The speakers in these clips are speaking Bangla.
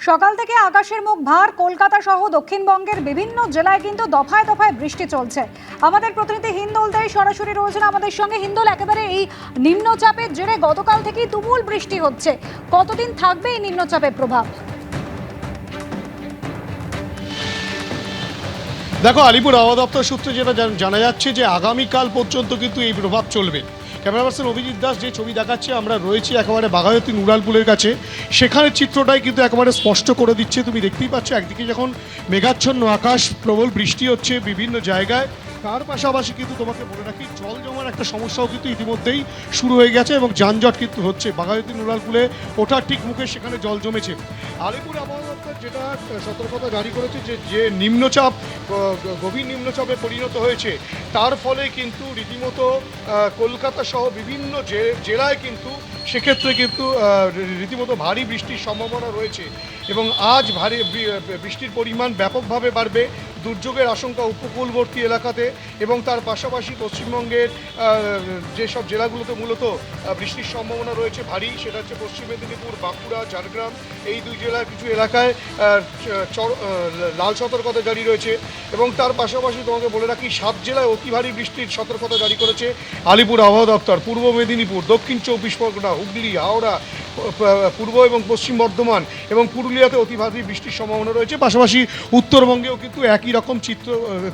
সকাল থেকে আকাশের মুখ ভার। কলকাতা সহ দক্ষিণবঙ্গের বিভিন্ন জেলায় কিন্তু দফায় দফায় বৃষ্টি চলছে। আমাদের প্রতিনিধি হিন্দোল দেই সরাসরি রয়েছেন আমাদের সঙ্গে। হিন্দোল, একেবারে এই নিম্নচাপের জেরে গতকাল থেকেই তুমুল বৃষ্টি হচ্ছে, কতদিন থাকবে এই নিম্নচাপের প্রভাব? দেখো, আলিপুর আবহাওয়া দপ্তর সূত্রে যেটা জানা যাচ্ছে যে আগামীকাল পর্যন্ত কিন্তু এই প্রভাব চলবে। ক্যামেরা পার্সন অভিজিৎ দাস যে ছবি দেখাচ্ছে, আমরা রয়েছি একেবারে বাঘাযতীন নুরালপুলের কাছে। সেখানে চিত্রটাই কিন্তু একেবারে স্পষ্ট করে দিচ্ছে। তুমি দেখতেই পাচ্ছ, একদিকে যখন মেঘাচ্ছন্ন আকাশ, প্রবল বৃষ্টি হচ্ছে বিভিন্ন জায়গায়, তার পাশাপাশি কিন্তু তোমাকে বলে রাখি, জল জমার একটা সমস্যাও কিন্তু ইতিমধ্যেই শুরু হয়ে গেছে এবং যানজট কিন্তু হচ্ছে। বাঘাযতীন নুরালপুলে ওঠার ঠিক মুখে সেখানে জল জমেছে। আলিপুর আবহাওয়া দপ্তর যেটা সতর্কতা জারি করেছে যে নিম্নচাপ গভীর নিম্নচাপে পরিণত হয়েছে, তার ফলে কিন্তু রীতিমতো কলকাতা সহ বিভিন্ন জেলায় কিন্তু সেক্ষেত্রে কিন্তু রীতিমতো ভারী বৃষ্টির সম্ভাবনা রয়েছে এবং আজ ভারী বৃষ্টির পরিমাণ ব্যাপকভাবে বাড়বে। দুর্যোগের আশঙ্কা উপকূলবর্তী এলাকাতে এবং তার পাশাপাশি পশ্চিমবঙ্গের যেসব জেলাগুলোতে মূলত বৃষ্টির সম্ভাবনা রয়েছে ভারী, সেটা হচ্ছে পশ্চিম মেদিনীপুর, বাঁকুড়া, ঝাড়গ্রাম, এই দুই জেলার কিছু এলাকায় লাল সতর্কতা জারি রয়েছে এবং তার পাশাপাশি তোমাকে বলে রাখি 7 জেলায় অতি ভারী বৃষ্টির সতর্কতা জারি করেছে আলিপুর আবহাওয়া দপ্তর। পূর্ব মেদিনীপুর, দক্ষিণ 24 পরগনা, হুগলি, হাওড়া, পূর্ব এবং পশ্চিম বর্ধমান এবং পুরুলিয়াতে অতি ভারী বৃষ্টির সম্ভাবনা রয়েছে। পাশাপাশি উত্তরবঙ্গেও কিন্তু একই রকম চিত্র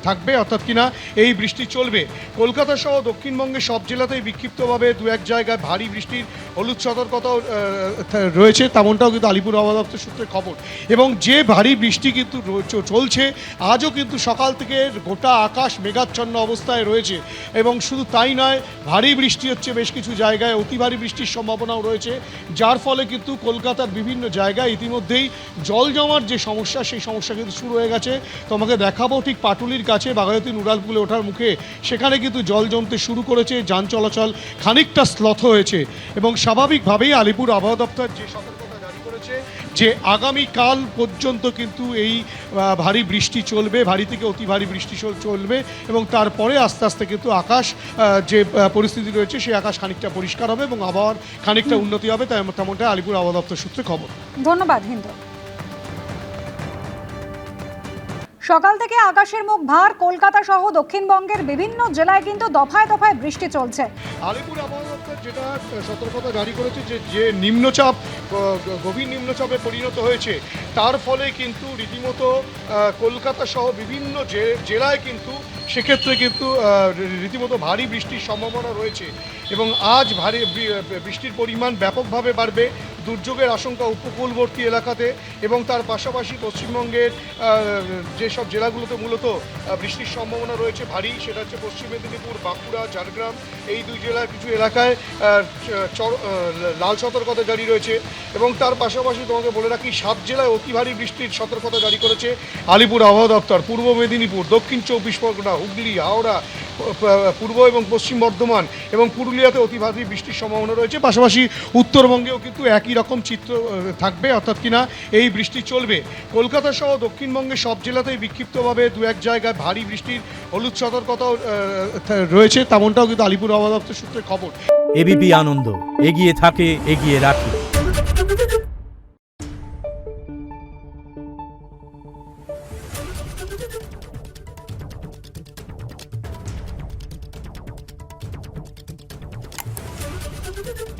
থাকবে, অর্থাৎ কিনা এই বৃষ্টি চলবে। কলকাতা সহ দক্ষিণবঙ্গের সব জেলাতেই বিক্ষিপ্তভাবে দু এক জায়গায় ভারী বৃষ্টির হলুদ সতর্কতাও রয়েছে, তেমনটাও কিন্তু আলিপুর আবহাওয়া দপ্তর সূত্রে খবর। এবং যে ভারী বৃষ্টি কিন্তু চলছে, আজও কিন্তু সকাল থেকে গোটা আকাশ মেঘাচ্ছন্ন অবস্থায় রয়েছে এবং শুধু তাই নয়, ভারী বৃষ্টি হচ্ছে বেশ কিছু জায়গায়, অতি ভারী বৃষ্টির সম্ভাবনাও রয়েছে, যার ফলে কিন্তু কলকাতার বিভিন্ন জায়গায় ইতিমধ্যেই জল জমার যে সমস্যা, সেই সমস্যা কিন্তু শুরু হয়ে গেছে। তোমাকে দেখাবো ঠিক পাটুলির কাছে বাঘাযতীন নুরালপুলে ওঠার মুখে, সেখানে কিন্তু জল জমতে শুরু করেছে, যান চলাচল খানিকটা স্লথ হয়েছে এবং স্বাভাবিকভাবেই আলিপুর আবহাওয়া দপ্তর যে সতর্কতা জারি করেছে যে আগামীকাল পর্যন্ত কিন্তু এই ভারী বৃষ্টি চলবে, ভারী থেকে অতি ভারী বৃষ্টি চলবে এবং তারপরে আস্তে আস্তে কিন্তু আকাশ যে পরিস্থিতি রয়েছে, সেই আকাশ খানিকটা পরিষ্কার হবে এবং আবহাওয়ার খানিকটা উন্নতি হবে, তেমনটা আলিপুর আবহাওয়া দপ্তর সূত্রে খবর। ধন্যবাদ হিন্দু। সকাল থেকে আকাশের মুখ ভার। কলকাতা সহ দক্ষিণবঙ্গের বিভিন্ন জেলায় কিন্তু দফায় দফায় বৃষ্টি চলছে। আলিপুর আবহাওয়া দপ্তর যেটা সতর্কতা জারি করেছে যে নিম্নচাপ গভীর নিম্নচাপে পরিণত হয়েছে, তার ফলে কিন্তু রীতিমতো কলকাতা সহ বিভিন্ন জেলায় কিন্তু সেক্ষেত্রে কিন্তু রীতিমতো ভারী বৃষ্টির সম্ভাবনা রয়েছে এবং আজ ভারী বৃষ্টির পরিমাণ ব্যাপকভাবে বাড়বে। দুর্যোগের আশঙ্কা উপকূলবর্তী এলাকাতে এবং তার পাশাপাশি পশ্চিমবঙ্গের যেসব জেলাগুলোতে মূলত বৃষ্টির সম্ভাবনা রয়েছে ভারী, সেটা হচ্ছে পশ্চিম মেদিনীপুর, বাঁকুড়া, ঝাড়গ্রাম, এই দুই জেলার কিছু এলাকায় লাল সতর্কতা জারি রয়েছে এবং তার পাশাপাশি তোমাকে বলে রাখি 7 জেলায় অতি ভারী বৃষ্টির সতর্কতা জারি করেছে আলিপুর আবহাওয়া দপ্তর। পূর্ব মেদিনীপুর, দক্ষিণ 24 পরগনা, হুগলি, হাওড়া, পূর্ব এবং পশ্চিম বর্ধমান এবং পুরুলিয়াতে অতি ভারী বৃষ্টির সম্ভাবনা রয়েছে। পাশাপাশি উত্তরবঙ্গেও কিন্তু একই রকম চিত্র থাকবে, অর্থাৎ কিনা এই বৃষ্টি চলবে। কলকাতা সহ দক্ষিণবঙ্গের সব জেলাতেই বিক্ষিপ্তভাবে দু এক জায়গায় ভারী বৃষ্টির হলুদ সতর্কতাও রয়েছে, তেমনটাও কিন্তু আলিপুর আবহাওয়া দপ্তর সূত্রে খবর। এবিপি আনন্দ, এগিয়ে থাকে, এগিয়ে রাখে। Thank you.